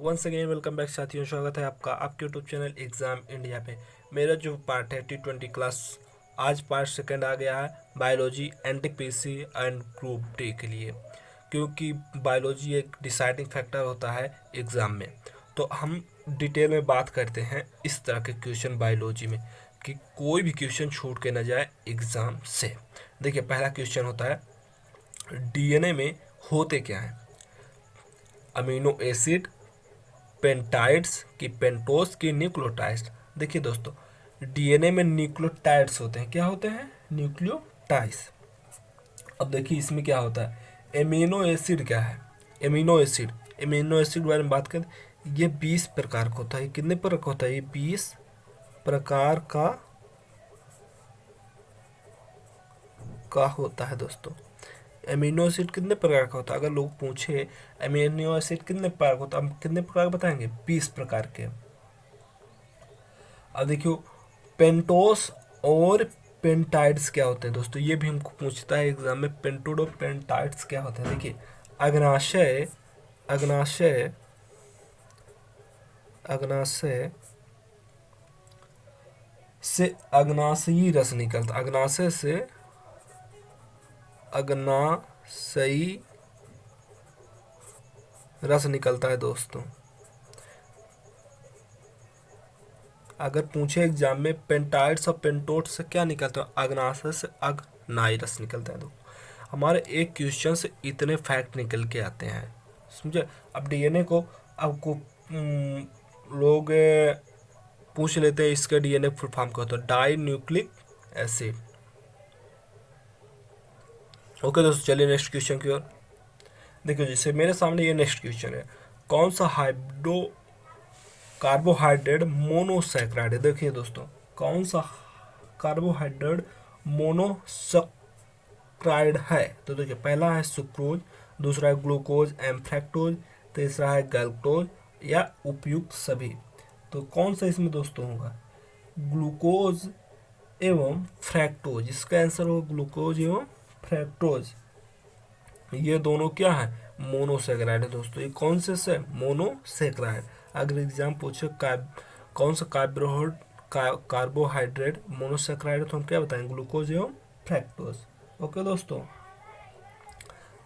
Once again welcome back साथियों, स्वागत है आपका आपके यूट्यूब चैनल एग्ज़ाम इंडिया पे। मेरा जो पार्ट है T20 क्लास, आज पार्ट सेकंड आ गया है biology NTPC and group D के लिए, क्योंकि बायोलॉजी एक डिसाइडिंग फैक्टर होता है एग्ज़ाम में। तो हम डिटेल में बात करते हैं इस तरह के क्वेश्चन बायोलॉजी में कि कोई भी क्वेश्चन छूट के ना जाए एग्ज़ाम से। देखिए, पहला क्वेश्चन होता है डीएनए में होते क्या हैं? अमीनो एसिड, पेंटाइड्स की पेंटोस की न्यूक्लियोटाइड्स। देखिए दोस्तों, डीएनए में न्यूक्लियोटाइड्स होते हैं। क्या होते हैं? न्यूक्लियोटाइड्स। अब देखिए इसमें क्या होता है, एमिनो एसिड क्या है? एमिनो एसिड के बारे में बात करें, ये 20 प्रकार का होता है। कितने प्रकार का होता है? ये 20 प्रकार का होता है दोस्तों। एमिनो एसिड कितने प्रकार का होता है? अगर लोग पूछे एमिनो एसिड कितने प्रकार का होता है, हम कितने प्रकार बताएंगे? 20 प्रकार के। अब देखियो, पेंटोस और पेंटाइड्स क्या होते हैं दोस्तों? ये भी हमको पूछता है एग्जाम में, पेंटोड और पेंटाइड्स क्या होते हैं। देखिए, अग्नाशय अग्नाशय अग्नाशय से अग्नाशयी रस निकलता, अग्नाशय से अग्नाशयी रस निकलता है दोस्तों। अगर पूछे एग्जाम में पेंटाइड्स और पेंटोड से क्या निकलता है, अग्नाशय से अग्नाई रस निकलता है। तो हमारे एक क्वेश्चन से इतने फैक्ट निकल के आते हैं, समझे। अब डीएनए को आपको लोग पूछ लेते हैं, इसका डीएनए फुल फॉर्म क्या होता है? Die nucleic acid. ओके दोस्तों, चलिए नेक्स्ट क्वेश्चन की ओर। देखिए, जैसे मेरे सामने ये नेक्स्ट क्वेश्चन है, कौन सा कार्बोहाइड्रेट मोनोसैकराइड है? देखिए दोस्तों, कौन सा कार्बोहाइड्रेट मोनोसैकराइड है? तो देखिए, पहला है सुक्रोज, दूसरा है ग्लूकोज एंड फ्रैक्टोज, तीसरा है गैल्क्टोज या उपयुक्त सभी। तो कौन सा इसमें दोस्तों होगा? ग्लूकोज एवं फ्रैक्टोज। इसका आंसर होगा ग्लूकोज एवं फ्रैक्टोज। ये दोनों क्या है? मोनोसैकराइड है दोस्तों। ये कौन से मोनोसैकराइड। अगर एग्जाम पूछे कौन सा कार्बोहाइड्रेट मोनोसैकराइड है, तो हम क्या बताएंगे? ग्लूकोज एवं फ्रैक्टोज। ओके दोस्तों,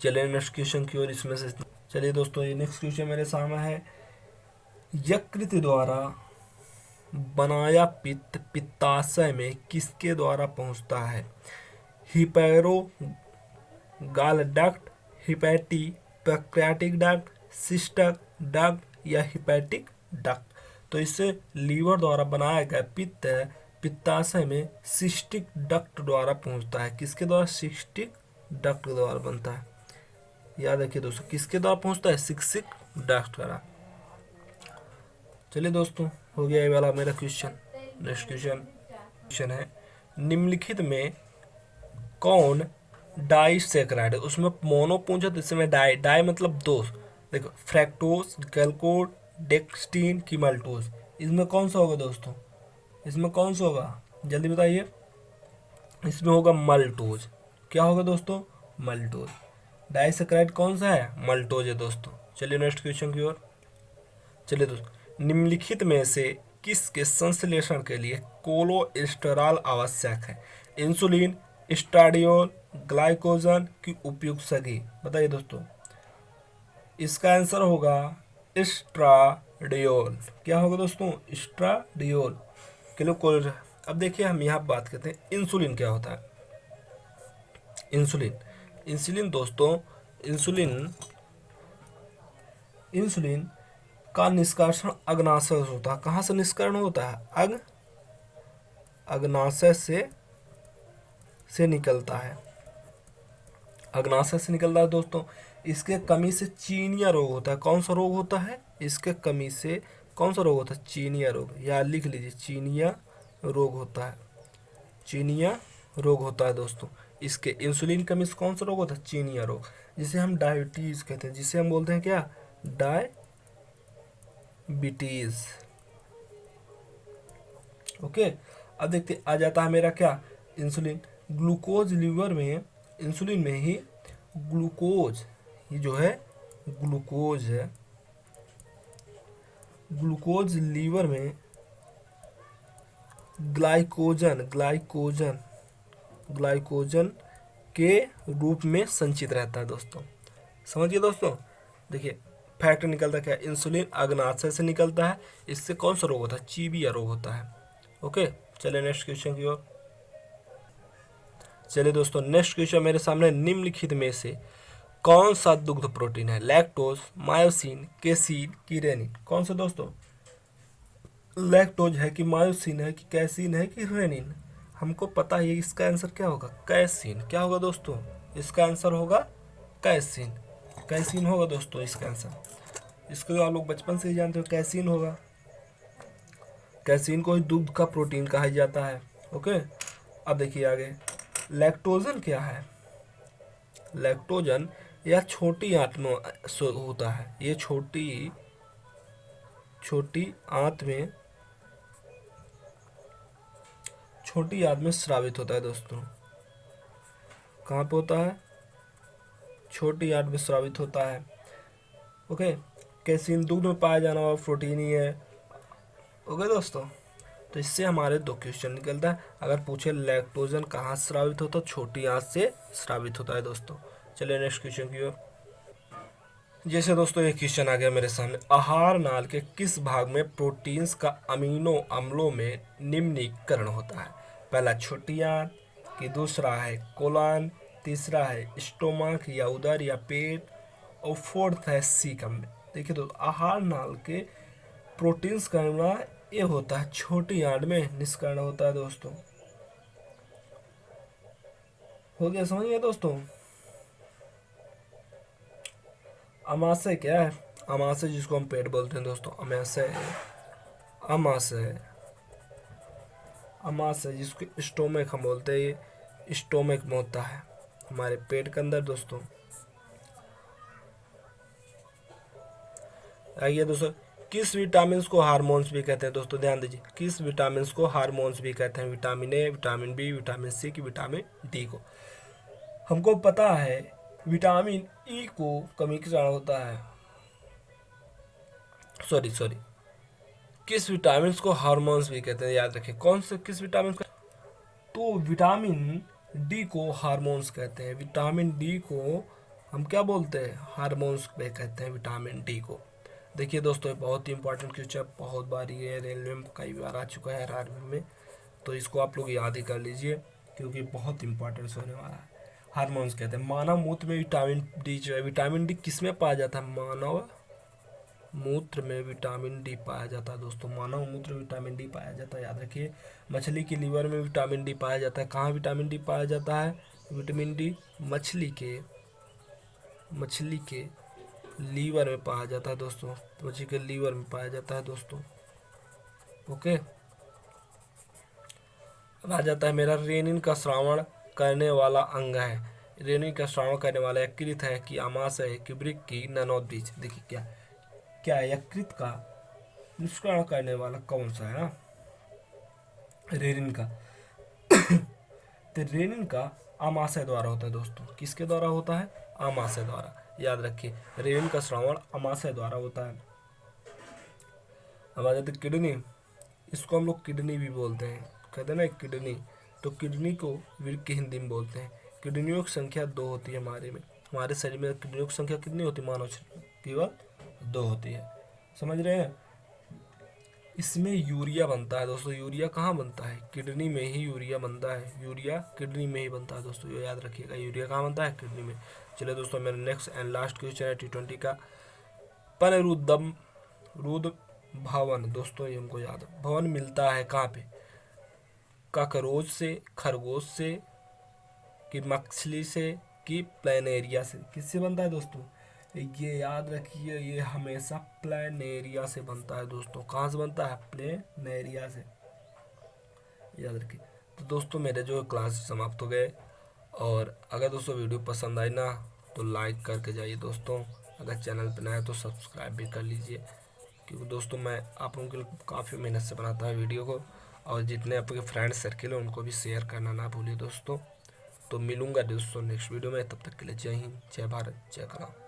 चलिए नेक्स्ट क्वेश्चन की ओर। इसमें से चलिए दोस्तों, ये नेक्स्ट क्वेश्चन मेरे सामने है, यकृत द्वारा बनाया पित्त पित्ताशय में किसके द्वारा पहुंचता है? हिपैरो गाल डक्ट, हिपैटी पैक्रियाटिक डक्ट, सिस्टक डक्ट या हिपैटिक डक्ट। तो इससे लीवर द्वारा बनाया गया पित्त पित्ताशय में सिस्टिक डक्ट द्वारा पहुंचता है। किसके द्वारा? सिस्टिक डक्ट द्वारा बनता है। याद रखिए दोस्तों, किसके द्वारा पहुंचता है? सिस्टिक डक्ट द्वारा। चलिए दोस्तों, हो गया ये वाला मेरा क्वेश्चन। नेक्स्ट क्वेश्चन है, निम्नलिखित में कौन डाइसैकराइड है? उसमें मोनो पूछा तो इसमें डाई मतलब दो। देखो, फ्रैक्टोज, गैल्कोड, डेक्सटीन की मल्टोज। इसमें कौन सा होगा दोस्तों? इसमें कौन सा होगा? जल्दी बताइए। इसमें होगा मल्टोज। क्या होगा दोस्तों? मल्टोज। डाइसैकराइड कौन सा है? मल्टोज है दोस्तों। चलिए नेक्स्ट क्वेश्चन की ओर। चलिए दोस्तों, निम्नलिखित में से किसके संश्लेषण के लिए कोलेस्टेरॉल आवश्यक है? इंसुलिन, स्टाडियोल, ग्लाइकोजन की उपयुक्त सभी। बताइए दोस्तों, इसका आंसर होगा एस्ट्राडियोल। क्या होगा दोस्तों? एस्ट्राडियोल। ग्लूकोज। अब देखिए, हम यहाँ बात करते हैं इंसुलिन क्या होता है। इंसुलिन इंसुलिन दोस्तों, इंसुलिन का निष्कासन अग्नाशय से होता है। कहाँ से निष्करण होता है? अग्नाशय से निकलता है। अग्नाशय से निकलता है दोस्तों। इसके कमी से चीनिया रोग होता है। कौन सा रोग होता है? इसके कमी से कौन सा रोग होता है? चीनिया रोग। या लिख लीजिए, चीनिया रोग होता है। चीनिया रोग होता है दोस्तों। इसके इंसुलिन कमी से कौन सा रोग होता है? चीनिया रोग, जिसे हम डायबिटीज कहते हैं, जिसे हम बोलते हैं क्या? डायबिटीज। ओके, अब देखते आ जाता है मेरा क्या? इंसुलिन। ग्लूकोज लीवर में, इंसुलिन में ही ग्लूकोज, ये जो है ग्लूकोज है, ग्लूकोज लीवर में ग्लाइकोजन के रूप में संचित रहता है दोस्तों। समझिए दोस्तों, देखिए फैक्ट निकलता क्या है, इंसुलिन अग्नाशय से निकलता है, इससे कौन सा रोग होता है, चीबिया रोग होता है। ओके, चलिए नेक्स्ट क्वेश्चन की ओर। चलिए दोस्तों, नेक्स्ट क्वेश्चन मेरे सामने, निम्नलिखित में से कौन सा दुग्ध प्रोटीन है, लैक्टोज, मायोसिन, केसीन की रेनिन। कौन सा दोस्तों, लैक्टोज है कि मायोसिन है कि कैसीन है कि रेनिन। हमको पता है इसका आंसर क्या होगा, कैसीन। क्या होगा दोस्तों, इसका आंसर होगा कैसीन। कैसीन होगा दोस्तों इसका आंसर। इसको आप लोग बचपन से ही जानते हो, कैसीन होगा। कैसीन को ही दुग्ध का प्रोटीन कहा जाता है। ओके, अब देखिए आगे, लैक्टोजन क्या है। लैक्टोजन यह छोटी आंत में होता है, ये छोटी आंत में स्रावित होता है दोस्तों। कहाँ पे होता है, छोटी आंत में स्रावित होता है। ओके, कैसीन दूध में पाया जाने वाला प्रोटीन ही है। ओके दोस्तों, तो इससे हमारे दो क्वेश्चन निकलता है। अगर पूछे लैक्टोजन कहाँ स्रावित होता है, छोटी आंत से स्रावित होता है दोस्तों। चलिए नेक्स्ट क्वेश्चन की ओर। जैसे दोस्तों ये क्वेश्चन आ गया मेरे सामने, आहार नाल के किस भाग में प्रोटीन्स का अमीनो अम्लों में निम्नीकरण होता है। पहला छोटी आंत की, दूसरा है कोलन, तीसरा है स्टोमक या उदर या पेट, और फोर्थ है सीकम में। देखिए दोस्तों, आहार नाल के प्रोटीन्स का ये होता है छोटी आंत में निष्कर्ण होता है दोस्तों। हो गया, समझ गए दोस्तों। अमाशय क्या है, अमाशय जिसको हम पेट बोलते हैं दोस्तों, अमाशय जिसको स्टोमक हम बोलते हैं, ये स्टोमक में होता है हमारे पेट के अंदर दोस्तों। आइए दोस्तों, किस विटामिन को हार्मोन्स भी कहते हैं दोस्तों, ध्यान दीजिए, किस विटामिन को हार्मोन्स भी कहते हैं। Vitamin A, vitamin B, vitamin C की विटामिन डी को। हमको पता है विटामिन ई को कमी के कारण होता है, सॉरी किस विटामिन को हार्मोन्स भी कहते हैं, याद रखिए कौन से किस विटामिन को, तो विटामिन डी को हार्मोन्स कहते हैं। विटामिन डी को हम क्या बोलते हैं, हार्मोन्स पे कहते हैं विटामिन डी को। देखिए दोस्तों, ये बहुत ही इंपॉर्टेंट क्वेश्चन, बहुत बार ये रेलवे में कई बार आ चुका है आर्मी में, तो इसको आप लोग याद ही कर लीजिए क्योंकि बहुत इंपॉर्टेंट होने वाला है। हार्मोन्स कहते हैं, मानव मूत्र में विटामिन डी जो है, विटामिन डी किस में पाया जाता है, मानव मूत्र में विटामिन डी पाया जाता है दोस्तों। मानव मूत्र में विटामिन डी पाया जाता है, याद रखिए। मछली की लीवर में विटामिन डी पाया जाता है। कहाँ विटामिन डी पाया जाता है, विटामिन डी मछली के लीवर में पाया जाता है दोस्तों, मछली के लीवर में पाया जाता है दोस्तों। ओके, अब आ जाता है मेरा, रेनिन का श्रावण करने वाला अंग है। रेनिन का श्रावण करने वाला यकृत है कि आमाशय है कि वृक्क की ननोद्वीज। देखिए क्या यकृत का निष्करण करने वाला कौन सा है, रेनिन का। तो रेनिन का आमाशय द्वारा होता है दोस्तों। किसके द्वारा होता है, आमाशय द्वारा, याद रखिए। रेनिन का श्रावण आमाशय द्वारा होता है। अब आ जाते किडनी, इसको हम लोग किडनी भी बोलते हैं, कहते हैं ना किडनी, तो किडनी को वृक्क की हिंदी में बोलते हैं। किडनियों की संख्या 2 होती है हमारे शरीर में। किडनियों की संख्या कितनी होती है, मानव शरीर में केवल 2 होती है, समझ रहे हैं। इसमें यूरिया बनता है दोस्तों। यूरिया कहाँ बनता है, किडनी में ही यूरिया बनता है। यूरिया किडनी में ही बनता है दोस्तों, ये याद रखिएगा। यूरिया कहाँ बनता है, किडनी में। चलिए दोस्तों, मेरा नेक्स्ट एंड लास्ट क्वेश्चन है T20 का। रुद भवन दोस्तों, ये हमको याद है। भवन मिलता है कहाँ पे, काकरोच से, खरगोश से, कि मछली से, कि प्लेनेरिया से। किससे बनता है दोस्तों, ये याद रखिए, ये हमेशा प्लेनेरिया से बनता है दोस्तों। कहाँ से बनता है, प्लेनेरिया से, याद रखिए। तो दोस्तों मेरे जो क्लास समाप्त हो गए, और अगर दोस्तों वीडियो पसंद आई ना तो लाइक करके जाइए दोस्तों। अगर चैनल पर नया है तो सब्सक्राइब भी कर लीजिए, क्योंकि दोस्तों मैं आप लोगों के लिए काफ़ी मेहनत से बनाता है वीडियो को। और जितने आपके फ्रेंड सर्किल है उनको भी शेयर करना ना भूलिए दोस्तों। तो मिलूंगा दोस्तों नेक्स्ट वीडियो में, तब तक के लिए जय हिंद, जय भारत, जय कला।